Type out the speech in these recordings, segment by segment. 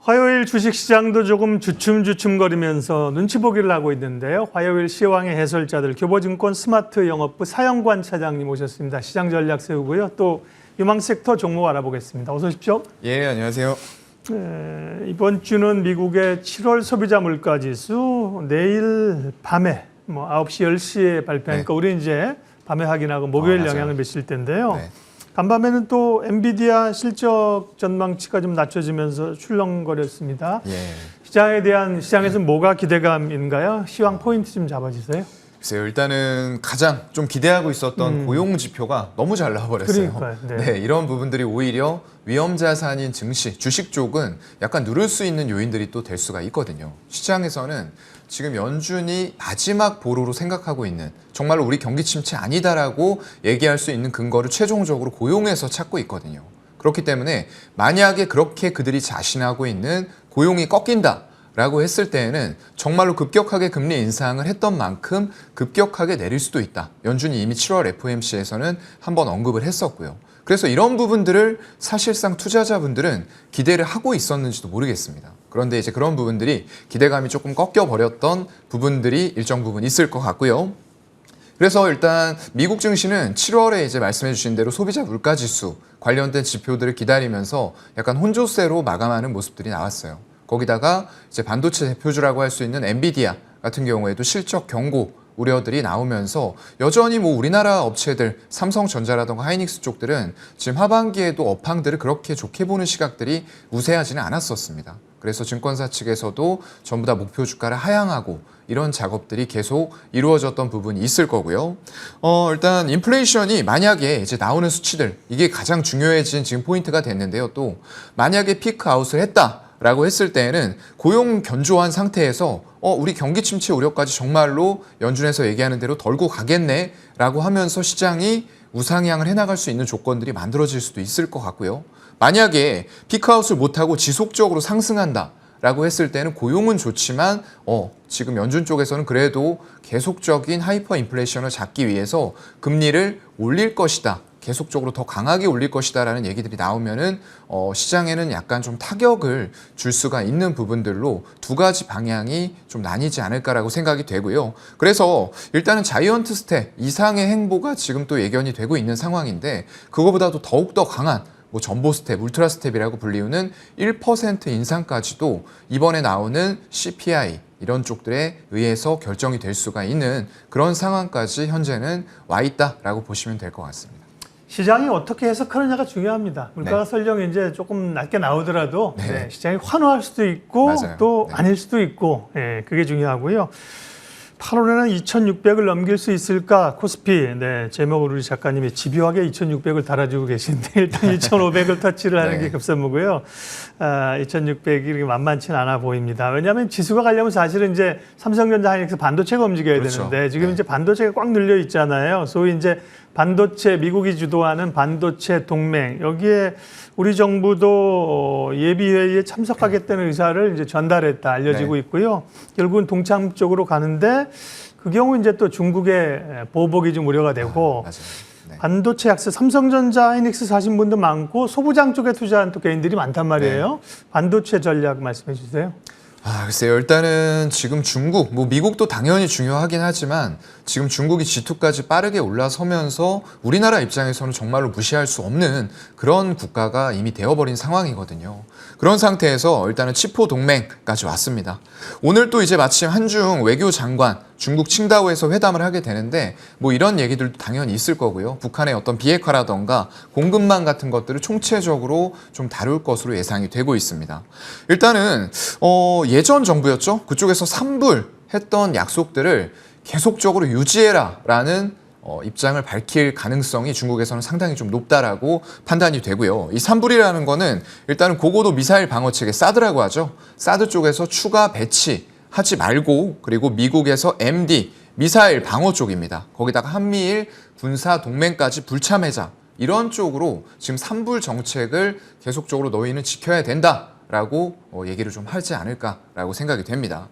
화요일 주식시장도 조금 주춤주춤거리면서 눈치 보기를 하고 있는데요. 화요일 시황의 해설자들 교보증권 스마트 영업부 사영관 차장님 오셨습니다. 시장 전략 세우고요. 또 유망섹터 종목 알아보겠습니다. 어서 오십시오. 예, 안녕하세요. 이번 주는 미국의 7월 소비자 물가지수 내일 밤에 9시, 10시에 발표하니까 우리 이제 밤에 확인하고 목요일 영향을 미칠 텐데요. 네. 간밤에는 또 엔비디아 실적 전망치가 좀 낮춰지면서 출렁거렸습니다. 예. 시장에서 뭐가 기대감인가요? 시황 포인트 좀 잡아주세요. 글쎄요, 일단은 가장 좀 기대하고 있었던 고용 지표가 너무 잘 나와버렸어요. 그러니까요. 네, 이런 부분들이 오히려 위험자산인 증시, 주식 쪽은 약간 누를 수 있는 요인들이 또 될 수가 있거든요. 시장에서는 지금 연준이 마지막 보루로 생각하고 있는 정말로 우리 경기 침체 아니다라고 얘기할 수 있는 근거를 최종적으로 고용에서 찾고 있거든요. 그렇기 때문에 만약에 그렇게 그들이 자신하고 있는 고용이 꺾인다 라고 했을 때에는 정말로 급격하게 금리 인상을 했던 만큼 급격하게 내릴 수도 있다. 연준이 이미 7월 FOMC에서는 한번 언급을 했었고요. 그래서 이런 부분들을 사실상 투자자분들은 기대를 하고 있었는지도 모르겠습니다. 그런데 이제 그런 부분들이 기대감이 조금 꺾여버렸던 부분들이 일정 부분 있을 것 같고요. 그래서 일단 미국 증시는 7월에 이제 말씀해 주신 대로 소비자 물가지수 관련된 지표들을 기다리면서 약간 혼조세로 마감하는 모습들이 나왔어요. 거기다가 이제 반도체 대표주라고 할 수 있는 엔비디아 같은 경우에도 실적 경고 우려들이 나오면서 여전히 우리나라 업체들 삼성전자라던가 하이닉스 쪽들은 지금 하반기에도 업황들을 그렇게 좋게 보는 시각들이 우세하지는 않았었습니다. 그래서 증권사 측에서도 전부 다 목표 주가를 하향하고 이런 작업들이 계속 이루어졌던 부분이 있을 거고요. 일단 인플레이션이 만약에 이제 나오는 수치들 이게 가장 중요해진 지금 포인트가 됐는데요. 또 만약에 피크 아웃을 했다. 라고 했을 때에는 고용 견조한 상태에서 우리 경기 침체 우려까지 정말로 연준에서 얘기하는 대로 덜고 가겠네 라고 하면서 시장이 우상향을 해나갈 수 있는 조건들이 만들어질 수도 있을 것 같고요. 만약에 피크아웃을 못하고 지속적으로 상승한다 라고 했을 때는 고용은 좋지만 지금 연준 쪽에서는 그래도 계속적인 하이퍼 인플레이션을 잡기 위해서 금리를 올릴 것이다. 계속적으로 더 강하게 올릴 것이다 라는 얘기들이 나오면은 시장에는 약간 좀 타격을 줄 수가 있는 부분들로 두 가지 방향이 좀 나뉘지 않을까라고 생각이 되고요. 그래서 일단은 자이언트 스텝 이상의 행보가 지금 또 예견이 되고 있는 상황인데 그거보다도 더욱더 강한 전보 스텝, 울트라 스텝이라고 불리우는 1% 인상까지도 이번에 나오는 CPI 이런 쪽들에 의해서 결정이 될 수가 있는 그런 상황까지 현재는 와 있다라고 보시면 될 것 같습니다. 시장이 어떻게 해석하느냐가 중요합니다. 물가가 설령 이제 조금 낮게 나오더라도 시장이 환호할 수도 있고 또 아닐 수도 있고 그게 중요하고요. 8월에는 2,600을 넘길 수 있을까? 코스피. 제목을 우리 작가님이 집요하게 2,600을 달아주고 계신데 일단 2,500을 터치를 하는 게 급선무고요. 2,600이 만만치는 않아 보입니다. 왜냐하면 지수가 가려면 사실은 이제 삼성전자 하이닉스 반도체가 움직여야 되는데 지금 이제 반도체가 꽉 눌려 있잖아요. 소위 이제 반도체 미국이 주도하는 반도체 동맹 여기에 우리 정부도 예비회의에 참석하겠다는 의사를 이제 전달했다 알려지고 있고요. 결국은 동참 쪽으로 가는데 그 경우 이제 또 중국의 보복이 좀 우려가 되고 반도체 약세 삼성전자 하이닉스 사신 분도 많고 소부장 쪽에 투자한 또 개인들이 많단 말이에요. 반도체 전략 말씀해 주세요. 글쎄요. 일단은 지금 중국, 미국도 당연히 중요하긴 하지만 지금 중국이 G2까지 빠르게 올라서면서 우리나라 입장에서는 정말로 무시할 수 없는 그런 국가가 이미 되어버린 상황이거든요. 그런 상태에서 일단은 치포 동맹까지 왔습니다. 오늘 또 이제 마침 한중 외교장관 중국 칭다오에서 회담을 하게 되는데 이런 얘기들도 당연히 있을 거고요. 북한의 어떤 비핵화라던가 공급망 같은 것들을 총체적으로 좀 다룰 것으로 예상이 되고 있습니다. 일단은 예전 정부였죠. 그쪽에서 산불했던 약속들을 계속적으로 유지해라라는 입장을 밝힐 가능성이 중국에서는 상당히 좀 높다라고 판단이 되고요. 이 산불이라는 거는 일단은 고고도 미사일 방어 체계 사드라고 하죠. 사드 쪽에서 추가 배치하지 말고 그리고 미국에서 MD 미사일 방어 쪽입니다. 거기다가 한미일 군사 동맹까지 불참해자 이런 쪽으로 지금 산불 정책을 계속적으로 너희는 지켜야 된다. 라고 얘기를 좀 하지 않을까라고 생각이 됩니다.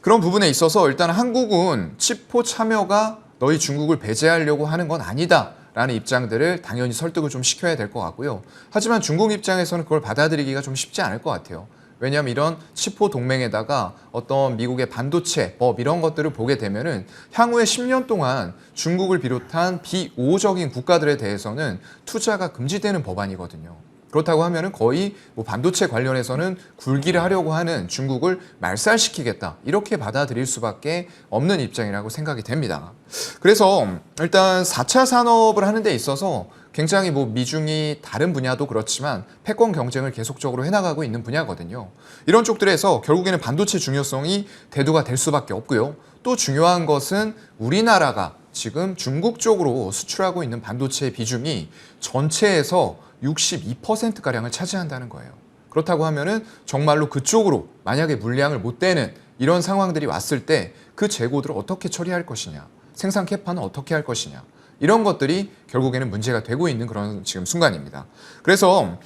그런 부분에 있어서 일단 한국은 치포 참여가 너희 중국을 배제하려고 하는 건 아니다 라는 입장들을 당연히 설득을 좀 시켜야 될 것 같고요. 하지만 중국 입장에서는 그걸 받아들이기가 좀 쉽지 않을 것 같아요. 왜냐하면 이런 치포 동맹에다가 어떤 미국의 반도체 법 이런 것들을 보게 되면은 향후에 10년 동안 중국을 비롯한 비우호적인 국가들에 대해서는 투자가 금지되는 법안이거든요. 그렇다고 하면은 거의 뭐 반도체 관련해서는 굴기를 하려고 하는 중국을 말살시키겠다 이렇게 받아들일 수밖에 없는 입장이라고 생각이 됩니다. 그래서 일단 4차 산업을 하는 데 있어서 굉장히 뭐 미중이 다른 분야도 그렇지만 패권 경쟁을 계속적으로 해나가고 있는 분야거든요. 이런 쪽들에서 결국에는 반도체 중요성이 대두가 될 수밖에 없고요. 또 중요한 것은 우리나라가 지금 중국 쪽으로 수출하고 있는 반도체의 비중이 전체에서 62%가량을 차지한다는 거예요. 그렇다고 하면은 정말로 그쪽으로 만약에 물량을 못 대는 이런 상황들이 왔을 때 그 재고들을 어떻게 처리할 것이냐, 생산 캐파는 어떻게 할 것이냐, 이런 것들이 결국에는 문제가 되고 있는 그런 지금 순간입니다. 그래서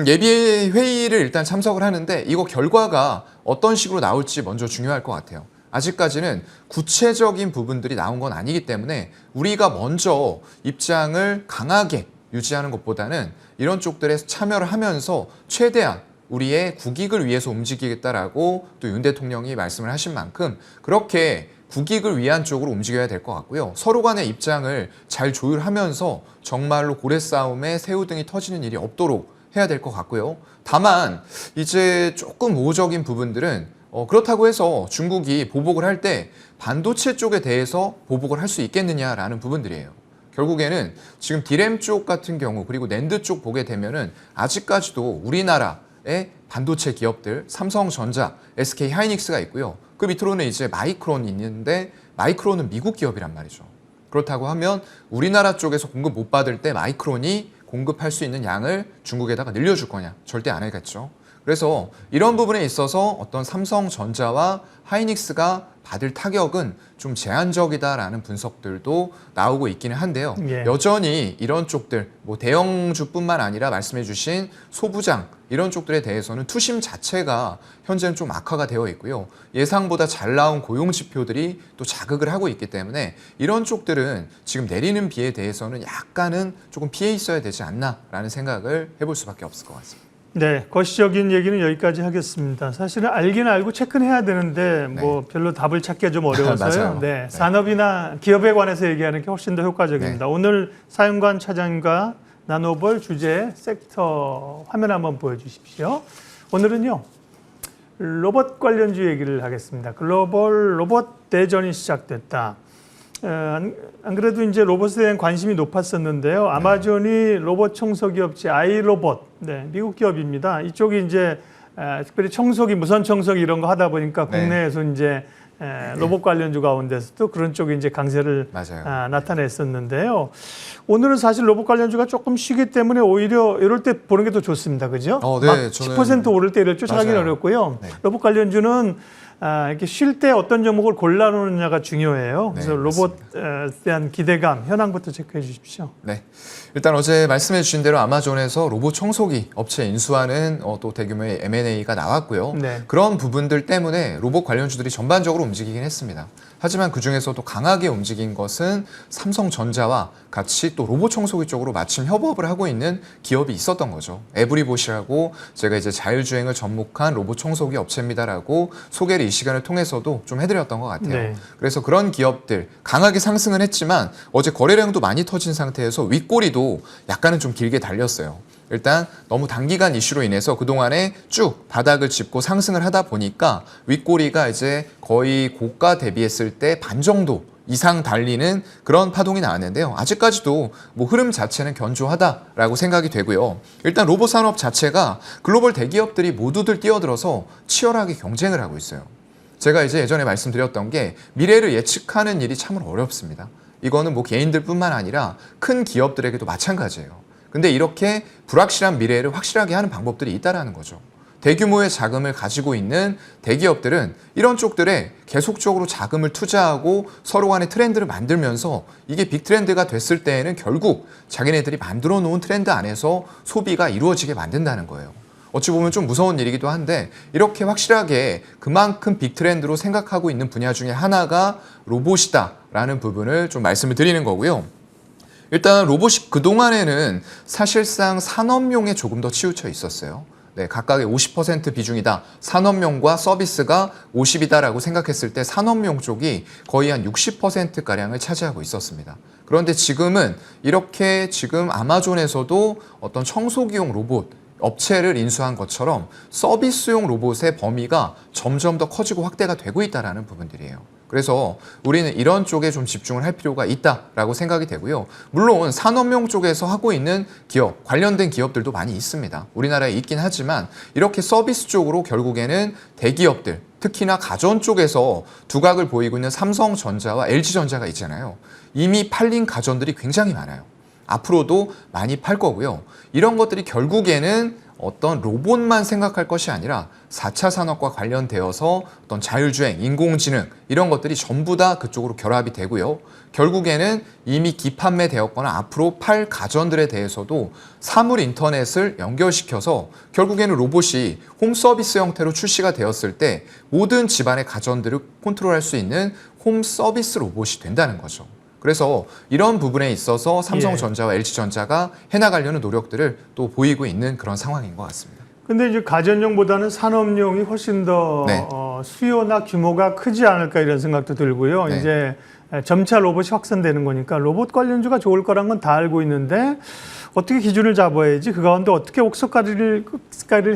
예비 회의를 일단 참석을 하는데 이거 결과가 어떤 식으로 나올지 먼저 중요할 것 같아요. 아직까지는 구체적인 부분들이 나온 건 아니기 때문에 우리가 먼저 입장을 강하게 유지하는 것보다는 이런 쪽들에 참여를 하면서 최대한 우리의 국익을 위해서 움직이겠다라고 또 윤 대통령이 말씀을 하신 만큼 그렇게 국익을 위한 쪽으로 움직여야 될 것 같고요. 서로 간의 입장을 잘 조율하면서 정말로 고래 싸움에 새우등이 터지는 일이 없도록 해야 될 것 같고요. 다만 이제 조금 우호적인 부분들은 그렇다고 해서 중국이 보복을 할 때 반도체 쪽에 대해서 보복을 할 수 있겠느냐라는 부분들이에요. 결국에는 지금 디램 쪽 같은 경우 그리고 낸드 쪽 보게 되면은 아직까지도 우리나라의 반도체 기업들 삼성전자, SK 하이닉스가 있고요. 그 밑으로는 이제 마이크론이 있는데 마이크론은 미국 기업이란 말이죠. 그렇다고 하면 우리나라 쪽에서 공급 못 받을 때 마이크론이 공급할 수 있는 양을 중국에다가 늘려줄 거냐? 절대 안 하겠죠. 그래서 이런 부분에 있어서 어떤 삼성전자와 하이닉스가 받을 타격은 좀 제한적이다라는 분석들도 나오고 있기는 한데요. 예. 여전히 이런 쪽들, 뭐 대형주뿐만 아니라 말씀해주신 소부장 이런 쪽들에 대해서는 투심 자체가 현재는 좀 악화가 되어 있고요. 예상보다 잘 나온 고용 지표들이 또 자극을 하고 있기 때문에 이런 쪽들은 지금 내리는 비에 대해서는 약간은 조금 피해 있어야 되지 않나라는 생각을 해볼 수밖에 없을 것 같습니다. 네, 거시적인 얘기는 여기까지 하겠습니다. 사실은 알긴 알고 체크는 해야 되는데 뭐 별로 답을 찾기가 좀 어려워서요. 네, 산업이나 기업에 관해서 얘기하는 게 훨씬 더 효과적입니다. 오늘 사윤관 차장과 나눠볼 주제 섹터 화면 한번 보여주십시오. 오늘은요 로봇 관련주 얘기를 하겠습니다. 글로벌 로봇 대전이 시작됐다. 안 그래도 이제 로봇에 대한 관심이 높았었는데요. 아마존이 로봇 청소기 업체 아이로봇, 네, 미국 기업입니다. 이쪽이 이제 특별히 청소기, 무선 청소기 이런 거 하다 보니까 국내에서 이제 로봇 관련주 가운데서도 그런 쪽에 이제 강세를 나타냈었는데요. 오늘은 사실 로봇 관련주가 조금 쉬기 때문에 오히려 이럴 때 보는 게 더 좋습니다. 그죠? 네, 막 10% 오를 때 이럴 쫓아가기는 어렵고요. 네. 로봇 관련주는 이렇게 쉴 때 어떤 종목을 골라놓느냐가 중요해요. 그래서 네, 로봇에 대한 기대감, 현황부터 체크해 주십시오. 네. 일단 어제 말씀해 주신 대로 아마존에서 로봇 청소기 업체 인수하는 또 대규모의 M&A가 나왔고요. 네. 그런 부분들 때문에 로봇 관련주들이 전반적으로 움직이긴 했습니다. 하지만 그중에서도 강하게 움직인 것은 삼성전자와 같이 또 로봇 청소기 쪽으로 마침 협업을 하고 있는 기업이 있었던 거죠. 에브리봇이라고 제가 이제 자율주행을 접목한 로봇 청소기 업체입니다라고 소개를 이 시간을 통해서도 좀 해드렸던 것 같아요. 네. 그래서 그런 기업들 강하게 상승은 했지만 어제 거래량도 많이 터진 상태에서 윗꼬리도 약간은 좀 길게 달렸어요. 일단 너무 단기간 이슈로 인해서 그동안에 쭉 바닥을 짚고 상승을 하다 보니까 윗꼬리가 이제 거의 고가 대비했을 때 반 정도 이상 달리는 그런 파동이 나왔는데요. 아직까지도 뭐 흐름 자체는 견조하다라고 생각이 되고요. 일단 로봇 산업 자체가 글로벌 대기업들이 모두들 뛰어들어서 치열하게 경쟁을 하고 있어요. 제가 이제 예전에 말씀드렸던 게 미래를 예측하는 일이 참으로 어렵습니다. 이거는 뭐 개인들뿐만 아니라 큰 기업들에게도 마찬가지예요. 근데 이렇게 불확실한 미래를 확실하게 하는 방법들이 있다라는 거죠. 대규모의 자금을 가지고 있는 대기업들은 이런 쪽들에 계속적으로 자금을 투자하고 서로 간의 트렌드를 만들면서 이게 빅트렌드가 됐을 때에는 결국 자기네들이 만들어 놓은 트렌드 안에서 소비가 이루어지게 만든다는 거예요. 어찌 보면 좀 무서운 일이기도 한데 이렇게 확실하게 그만큼 빅트렌드로 생각하고 있는 분야 중에 하나가 로봇이다라는 부분을 좀 말씀을 드리는 거고요. 일단 로봇이 그동안에는 사실상 산업용에 조금 더 치우쳐 있었어요. 네, 각각의 50% 비중이다. 산업용과 서비스가 50이다라고 생각했을 때 산업용 쪽이 거의 한 60%가량을 차지하고 있었습니다. 그런데 지금은 이렇게 지금 아마존에서도 어떤 청소기용 로봇 업체를 인수한 것처럼 서비스용 로봇의 범위가 점점 더 커지고 확대가 되고 있다는 부분들이에요. 그래서 우리는 이런 쪽에 좀 집중을 할 필요가 있다라고 생각이 되고요. 물론 산업용 쪽에서 하고 있는 기업, 관련된 기업들도 많이 있습니다. 우리나라에 있긴 하지만 이렇게 서비스 쪽으로 결국에는 대기업들, 특히나 가전 쪽에서 두각을 보이고 있는 삼성전자와 LG전자가 있잖아요. 이미 팔린 가전들이 굉장히 많아요. 앞으로도 많이 팔 거고요. 이런 것들이 결국에는 어떤 로봇만 생각할 것이 아니라 4차 산업과 관련되어서 어떤 자율주행, 인공지능 이런 것들이 전부 다 그쪽으로 결합이 되고요. 결국에는 이미 기판매되었거나 앞으로 팔 가전들에 대해서도 사물 인터넷을 연결시켜서 결국에는 로봇이 홈 서비스 형태로 출시가 되었을 때 모든 집안의 가전들을 컨트롤할 수 있는 홈 서비스 로봇이 된다는 거죠. 그래서 이런 부분에 있어서 삼성전자와 LG전자가 해나가려는 노력들을 또 보이고 있는 그런 상황인 것 같습니다. 근데 이제 가전용보다는 산업용이 훨씬 더 네. 수요나 규모가 크지 않을까 이런 생각도 들고요. 네. 이제 점차 로봇이 확산되는 거니까 로봇 관련주가 좋을 거란 건 다 알고 있는데 어떻게 기준을 잡아야지 그 가운데 어떻게 옥석가리를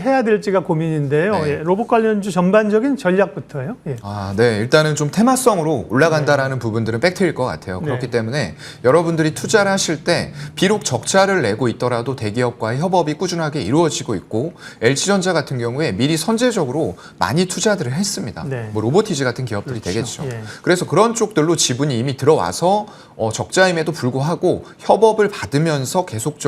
해야 될지가 고민인데요. 네. 예, 로봇 관련주 전반적인 전략부터요. 예. 네. 일단은 좀 테마성으로 올라간다라는 부분들은 팩트일 것 같아요. 그렇기 때문에 여러분들이 투자를 하실 때 비록 적자를 내고 있더라도 대기업과의 협업이 꾸준하게 이루어지고 있고 LG전자 같은 경우에 미리 선제적으로 많이 투자들을 했습니다. 네. 뭐 로보티즈 같은 기업들이 그렇죠. 되겠죠. 예. 그래서 그런 쪽들로 지분이 이미 들어와서 적자임에도 불구하고 협업을 받으면서 계속적으로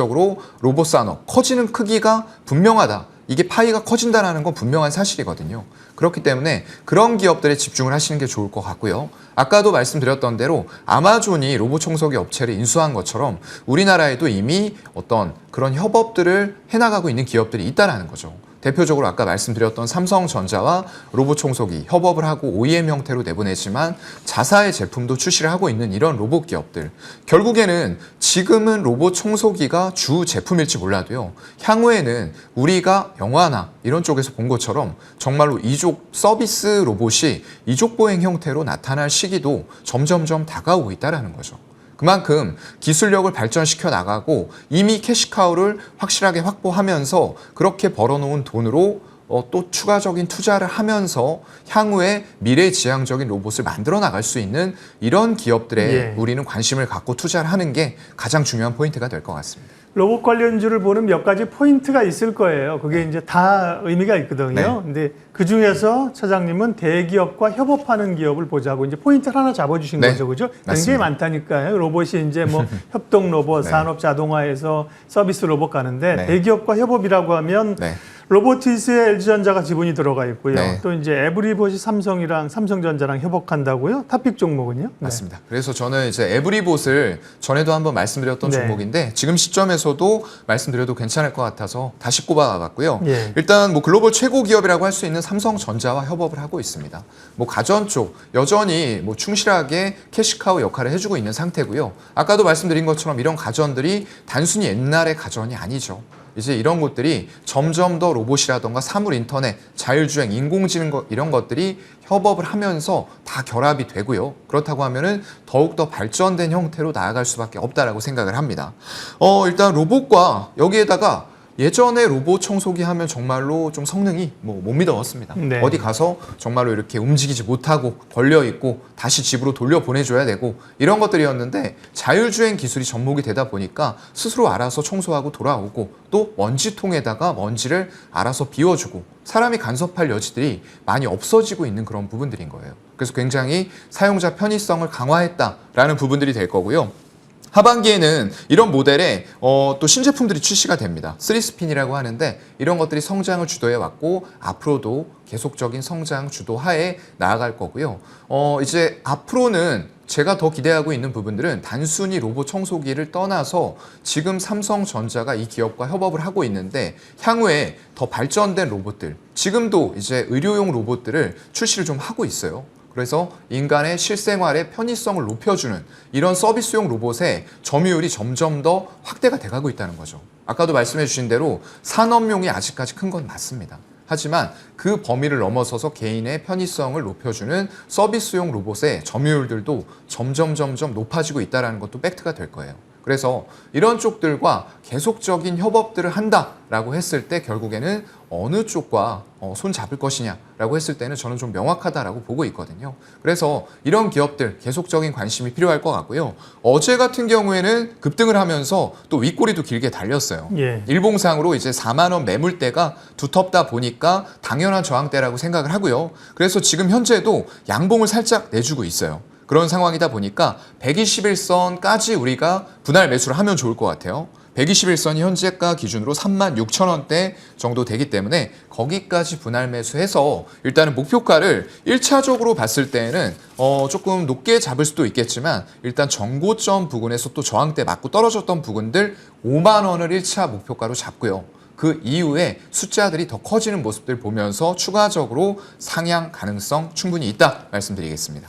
로봇 산업 커지는 크기가 분명하다. 이게 파이가 커진다는 건 분명한 사실이거든요. 그렇기 때문에 그런 기업들에 집중을 하시는 게 좋을 것 같고요. 아까도 말씀드렸던 대로 아마존이 로봇 청소기 업체를 인수한 것처럼 우리나라에도 이미 어떤 그런 협업들을 해나가고 있는 기업들이 있다는 거죠. 대표적으로 아까 말씀드렸던 삼성전자와 로봇 청소기 협업을 하고 OEM 형태로 내보내지만 자사의 제품도 출시를 하고 있는 이런 로봇 기업들. 결국에는 지금은 로봇 청소기가 주 제품일지 몰라도요. 향후에는 우리가 영화나 이런 쪽에서 본 것처럼 정말로 이족 서비스 로봇이 이족 보행 형태로 나타날 시기도 점점점 다가오고 있다는 거죠. 그만큼 기술력을 발전시켜 나가고 이미 캐시카우를 확실하게 확보하면서 그렇게 벌어놓은 돈으로 또 추가적인 투자를 하면서 향후에 미래지향적인 로봇을 만들어 나갈 수 있는 이런 기업들에 우리는 관심을 갖고 투자를 하는 게 가장 중요한 포인트가 될 것 같습니다. 로봇 관련주를 보는 몇 가지 포인트가 있을 거예요. 그게 이제 다 의미가 있거든요. 네. 근데 그 중에서 차장님은 대기업과 협업하는 기업을 보자고 이제 포인트를 하나 잡아주신 네. 거죠. 그죠? 굉장히 맞습니다. 많다니까요. 로봇이 이제 뭐 협동 로봇, 네. 산업 자동화에서 서비스 로봇 가는데 네. 대기업과 협업이라고 하면 네. 로보티스에 LG전자가 지분이 들어가 있고요. 네. 또 이제 에브리봇이 삼성전자랑 협업한다고요. 탑픽 종목은요? 네. 맞습니다. 그래서 저는 이제 에브리봇을 전에도 한번 말씀드렸던 네. 종목인데 지금 시점에서도 말씀드려도 괜찮을 것 같아서 다시 꼽아봤고요. 예. 일단 뭐 글로벌 최고 기업이라고 할 수 있는 삼성전자와 협업을 하고 있습니다. 뭐 가전 쪽 여전히 뭐 충실하게 캐시카우 역할을 해주고 있는 상태고요. 아까도 말씀드린 것처럼 이런 가전들이 단순히 옛날의 가전이 아니죠. 이제 이런 것들이 점점 더 로봇이라던가 사물 인터넷, 자율주행, 인공지능 이런 것들이 협업을 하면서 다 결합이 되고요. 그렇다고 하면은 더욱더 발전된 형태로 나아갈 수밖에 없다라고 생각을 합니다. 일단 로봇과 여기에다가 예전에 로봇 청소기 하면 정말로 좀 성능이 뭐 못 믿어왔습니다. 네. 어디 가서 정말로 이렇게 움직이지 못하고 걸려있고 다시 집으로 돌려보내줘야 되고 이런 것들이었는데 자율주행 기술이 접목이 되다 보니까 스스로 알아서 청소하고 돌아오고 또 먼지통에다가 먼지를 알아서 비워주고 사람이 간섭할 여지들이 많이 없어지고 있는 그런 부분들인 거예요. 그래서 굉장히 사용자 편의성을 강화했다라는 부분들이 될 거고요. 하반기에는 이런 모델에 또 신제품들이 출시가 됩니다. 3스핀이라고 하는데 이런 것들이 성장을 주도해 왔고 앞으로도 계속적인 성장 주도하에 나아갈 거고요. 이제 앞으로는 제가 더 기대하고 있는 부분들은 단순히 로봇 청소기를 떠나서 지금 삼성전자가 이 기업과 협업을 하고 있는데 향후에 더 발전된 로봇들, 지금도 이제 의료용 로봇들을 출시를 좀 하고 있어요. 그래서 인간의 실생활의 편의성을 높여주는 이런 서비스용 로봇의 점유율이 점점 더 확대가 돼가고 있다는 거죠. 아까도 말씀해 주신 대로 산업용이 아직까지 큰 건 맞습니다. 하지만 그 범위를 넘어서서 개인의 편의성을 높여주는 서비스용 로봇의 점유율들도 점점 높아지고 있다는 것도 팩트가 될 거예요. 그래서 이런 쪽들과 계속적인 협업들을 한다라고 했을 때 결국에는 어느 쪽과 손 잡을 것이냐라고 했을 때는 저는 좀 명확하다라고 보고 있거든요. 그래서 이런 기업들 계속적인 관심이 필요할 것 같고요. 어제 같은 경우에는 급등을 하면서 또 윗꼬리도 길게 달렸어요. 예. 일봉상으로 이제 4만 원 매물대가 두텁다 보니까 당연한 저항대라고 생각을 하고요. 그래서 지금 현재도 양봉을 살짝 내주고 있어요. 그런 상황이다 보니까 121선까지 우리가 분할 매수를 하면 좋을 것 같아요. 121선이 현재가 기준으로 36,000원대 정도 되기 때문에 거기까지 분할 매수해서 일단은 목표가를 1차적으로 봤을 때는 조금 높게 잡을 수도 있겠지만 일단 정고점 부근에서 또 저항대 맞고 떨어졌던 부분들 5만 원을 1차 목표가로 잡고요. 그 이후에 숫자들이 더 커지는 모습들 보면서 추가적으로 상향 가능성 충분히 있다 말씀드리겠습니다.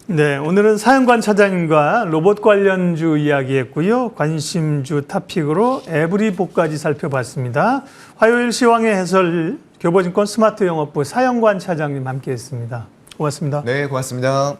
네, 오늘은 사연관 차장님과 로봇 관련주 이야기했고요. 관심주 탑픽으로 에브리복까지 살펴봤습니다. 화요일 시황의 해설 교보증권 스마트 영업부 사연관 차장님 함께했습니다. 고맙습니다. 네, 고맙습니다.